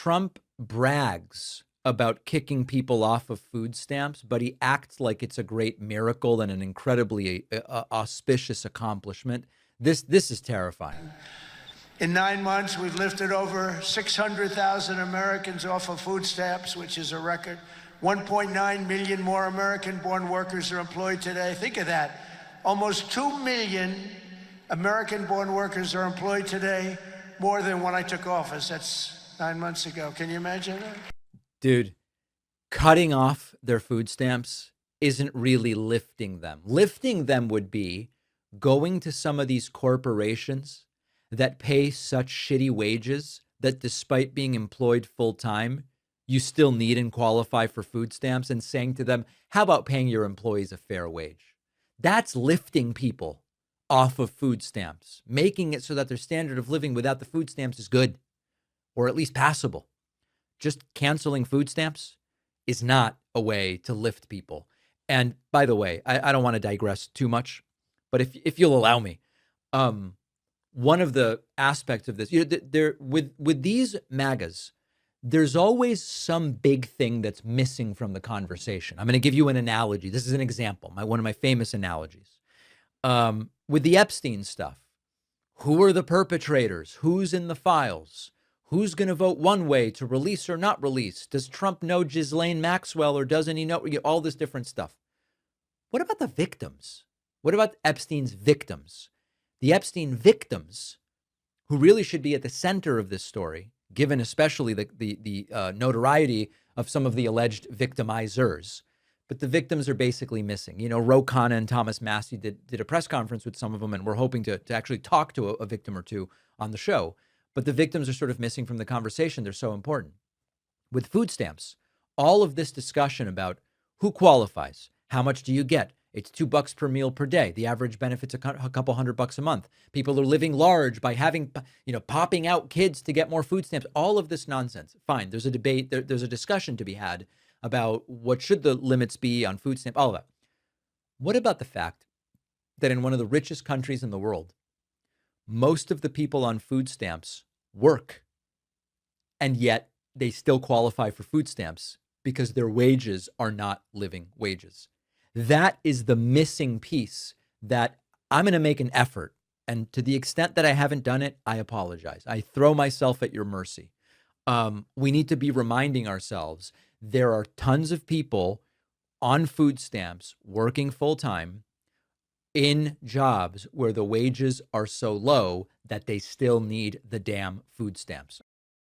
Trump brags about kicking people off of food stamps, but he acts like it's a great miracle and an incredibly auspicious accomplishment. This is terrifying. In 9 months, we've lifted over 600,000 Americans off of food stamps, which is a record. 1.9 million more American-born workers are employed today. Think of that. Almost 2 million American-born workers are employed today, more than when I took office. That's 9 months ago. Can you imagine that? Dude, cutting off their food stamps isn't really lifting them. Lifting them would be going to some of these corporations that pay such shitty wages that despite being employed full time, you still need and qualify for food stamps, and saying to them, how about paying your employees a fair wage? That's lifting people off of food stamps, making it so that their standard of living without the food stamps is good, or at least passable. Just canceling food stamps is not a way to lift people. And by the way, I don't want to digress too much, but if you'll allow me, one of the aspects of this, there with these MAGAs, there's always some big thing that's missing from the conversation. I'm going to give you an analogy. This is an example, one of my famous analogies. With the Epstein stuff, who are the perpetrators? Who's in the files? Who's going to vote one way to release or not release? Does Trump know Ghislaine Maxwell or doesn't he know? All this different stuff. What about the victims? What about Epstein's victims? The Epstein victims, who really should be at the center of this story, given especially the notoriety of some of the alleged victimizers. But the victims are basically missing. You know, Ro Khanna and Thomas Massey did a press conference with some of them, and we're hoping to actually talk to a victim or two on the show. But the victims are sort of missing from the conversation. They're so important. With food stamps, all of this discussion about who qualifies, how much do you get? It's $2 per meal per day. The average benefit's a couple $100 a month. People are living large by having, popping out kids to get more food stamps. All of this nonsense. Fine. There's a debate. There's a discussion to be had about what should the limits be on food stamps, all of that. What about the fact that in one of the richest countries in the world, most of the people on food stamps work, and yet they still qualify for food stamps because their wages are not living wages? That is the missing piece that I'm going to make an effort. And to the extent that I haven't done it, I apologize. I throw myself at your mercy. We need to be reminding ourselves there are tons of people on food stamps working full time in jobs where the wages are so low that they still need the damn food stamps.